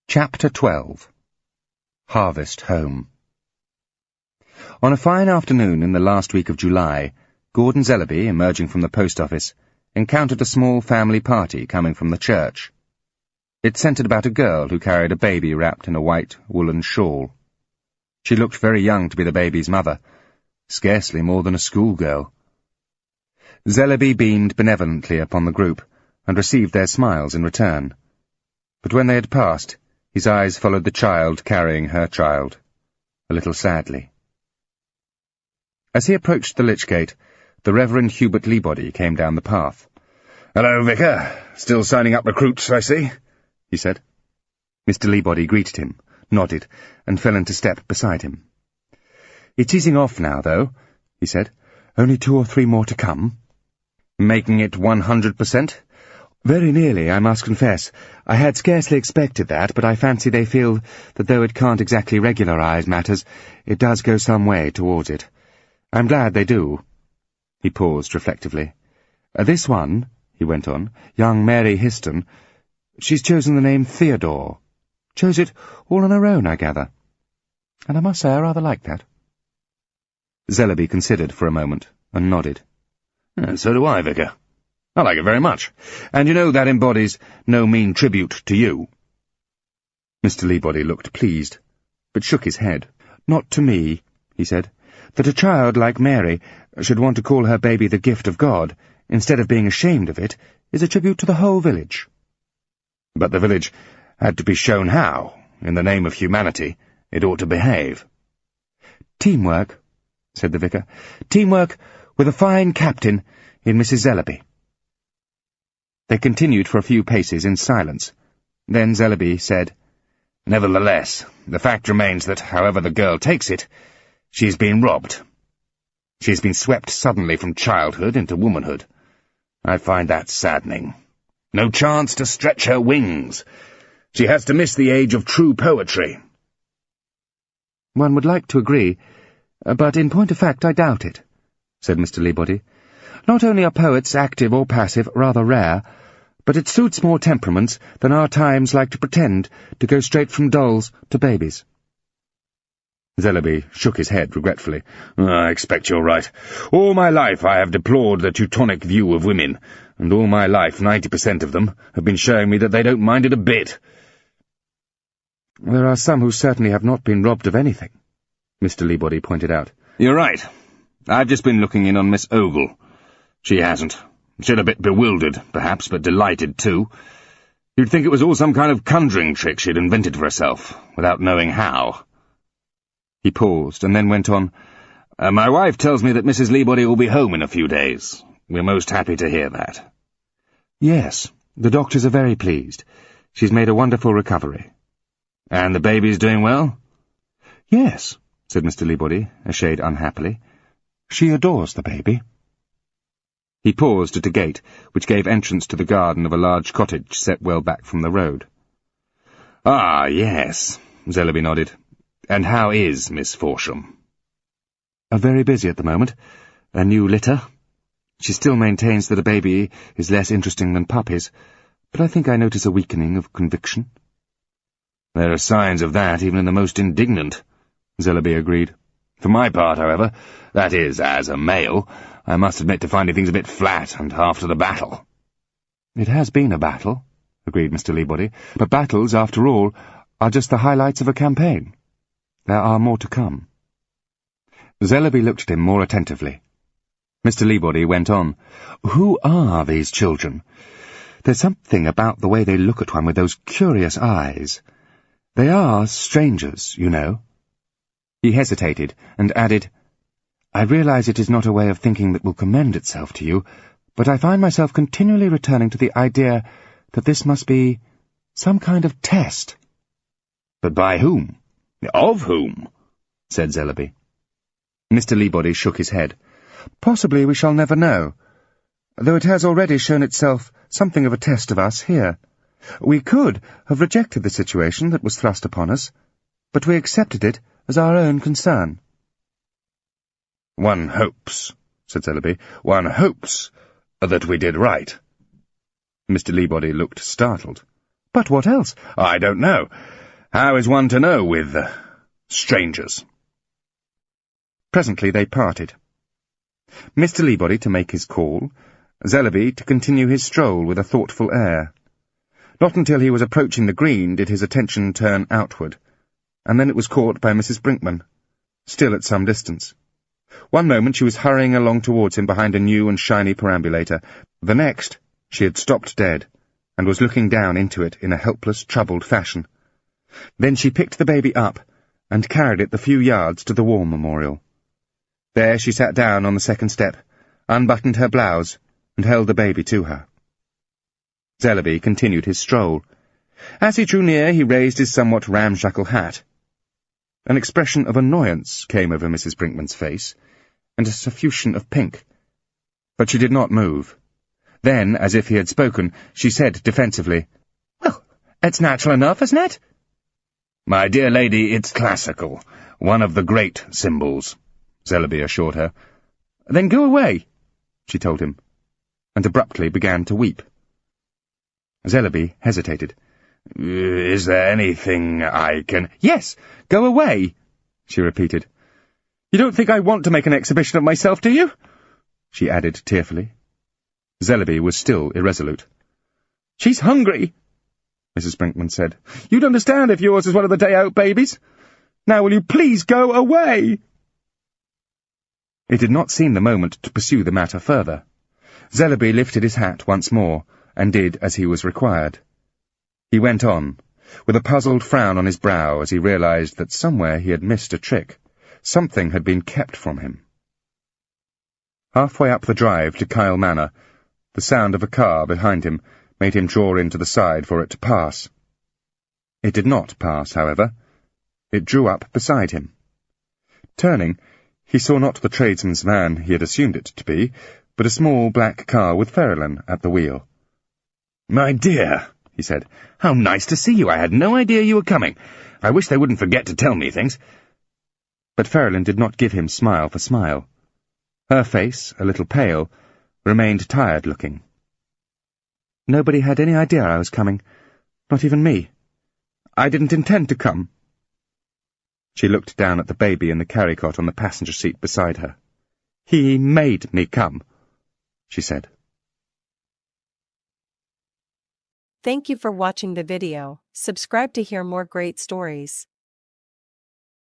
Chapter 12. Harvest Home. On a fine afternoon in the last week of July, Gordon Zellaby, emerging from the post office, encountered a small family party coming from the church. It centred about a girl who carried a baby wrapped in a white woolen shawl. She looked very young to be the baby's mother, scarcely more than a schoolgirl. Zellaby beamed benevolently upon the group, and received their smiles in return. But when they had passed, his eyes followed the child carrying her child, a little sadly. As he approached the lich gate, the Reverend Hubert Leabody came down the path. "Hello, Vicar. Still signing up recruits, I see," he said. Mr. Leabody greeted him, nodded, and fell into step beside him. "It's easing off now, though," he said. "Only 2 or 3 more to come." "Making it 100%? "Very nearly, I must confess. I had scarcely expected that, but I fancy they feel that though it can't exactly regularize matters, it does go some way towards it. I'm glad they do." He paused reflectively. "This one," he went on, "young Mary Histon, she's chosen the name Theodore. Chose it all on her own, I gather. And I must say I rather like that." Zellaby considered for a moment, and nodded. "And so do I, Vicar. I like it very much. And you know that embodies no mean tribute to you." Mr. Leabody looked pleased, but shook his head. "Not to me," he said. "That a child like Mary should want to call her baby the gift of God, instead of being ashamed of it, is a tribute to the whole village." "But the village had to be shown how, in the name of humanity, it ought to behave." "Teamwork," said the vicar. "Teamwork with a fine captain in Mrs. Zellaby." They continued for a few paces in silence. Then Zellaby said, "Nevertheless, the fact remains that, however the girl takes it, she's been robbed. She's been swept suddenly from childhood into womanhood. I find that saddening. No chance to stretch her wings. She has to miss the age of true poetry." "One would like to agree, but in point of fact I doubt it," said Mr. Leabody. "Not only are poets, active or passive, rather rare, but it suits more temperaments than our times like to pretend to go straight from dolls to babies." Zellaby shook his head regretfully. "I expect you're right. All my life I have deplored the Teutonic view of women, and all my life 90% of them have been showing me that they don't mind it a bit." "There are some who certainly have not been robbed of anything," Mr. Leabody pointed out. "You're right. I've just been looking in on Miss Ogle. She hasn't. Still a bit bewildered, perhaps, but delighted too. You'd think it was all some kind of conjuring trick she'd invented for herself, without knowing how." He paused, and then went on, "My wife tells me that Mrs. Leabody will be home in a few days. We're most happy to hear that." "Yes, the doctors are very pleased. She's made a wonderful recovery." "And the baby's doing well?" "Yes," said Mr. Leabody, a shade unhappily. "She adores the baby." He paused at a gate which gave entrance to the garden of a large cottage set well back from the road. "Ah, yes," Zellaby nodded. "And how is Miss Forsham?" "Very busy at the moment. A new litter. She still maintains that a baby is less interesting than puppies, but I think I notice a weakening of conviction." "There are signs of that even in the most indignant," Zellaby agreed. "For my part, however, that is, as a male, I must admit to finding things a bit flat and half to the battle." "It has been a battle," agreed Mr. Leabody, "but battles, after all, are just the highlights of a campaign. There are more to come." Zellaby looked at him more attentively. Mr. Leabody went on, "Who are these children? There's something about the way they look at one with those curious eyes. They are strangers, you know." He hesitated, and added, "I realize it is not a way of thinking that will commend itself to you, but I find myself continually returning to the idea that this must be some kind of test." "But by whom? Of whom?" said Zellaby. Mr. Leabody shook his head. "Possibly we shall never know, though it has already shown itself something of a test of us here. We could have rejected the situation that was thrust upon us, but we accepted it as our own concern." "One hopes," said Zellaby, "one hopes that we did right." Mr. Leabody looked startled. "But what else?" "I don't know. How is one to know with strangers? Presently they parted. Mr. Leabody to make his call, Zellaby to continue his stroll with a thoughtful air. Not until he was approaching the green did his attention turn outward, and then it was caught by Mrs. Brinkman, still at some distance. One moment she was hurrying along towards him behind a new and shiny perambulator. The next, she had stopped dead, and was looking down into it in a helpless, troubled fashion. Then she picked the baby up, and carried it the few yards to the war memorial. There she sat down on the second step, unbuttoned her blouse, and held the baby to her. Zellaby continued his stroll. As he drew near, he raised his somewhat ramshackle hat. An expression of annoyance came over Mrs. Brinkman's face, and a suffusion of pink. But she did not move. Then, as if he had spoken, she said defensively, "Well, it's natural enough, isn't it?" "My dear lady, it's classical. One of the great symbols," Zellaby assured her. "Then go away," she told him, and abruptly began to weep. Zellaby hesitated. "Is there anything I can—" "Yes, go away," she repeated. "You don't think I want to make an exhibition of myself, do you?" she added tearfully. Zellaby was still irresolute. "She's hungry," Mrs. Brinkman said. "You'd understand if yours was one of the day-out babies. Now will you please go away?" It did not seem the moment to pursue the matter further. Zellaby lifted his hat once more, and did as he was required. He went on, with a puzzled frown on his brow as he realized that somewhere he had missed a trick. Something had been kept from him. Halfway up the drive to Kyle Manor, the sound of a car behind him made him draw in to the side for it to pass. It did not pass, however. It drew up beside him. Turning, he saw not the tradesman's van he had assumed it to be, but a small black car with Ferrelyn at the wheel. "My dear," he said, "how nice to see you. I had no idea you were coming. I wish they wouldn't forget to tell me things." But Ferrelyn did not give him smile for smile. Her face, a little pale, remained tired-looking. "Nobody had any idea I was coming. Not even me. I didn't intend to come." She looked down at the baby in the carry-cot on the passenger seat beside her. "He made me come," she said. Thank you for watching the video. Subscribe to hear more great stories.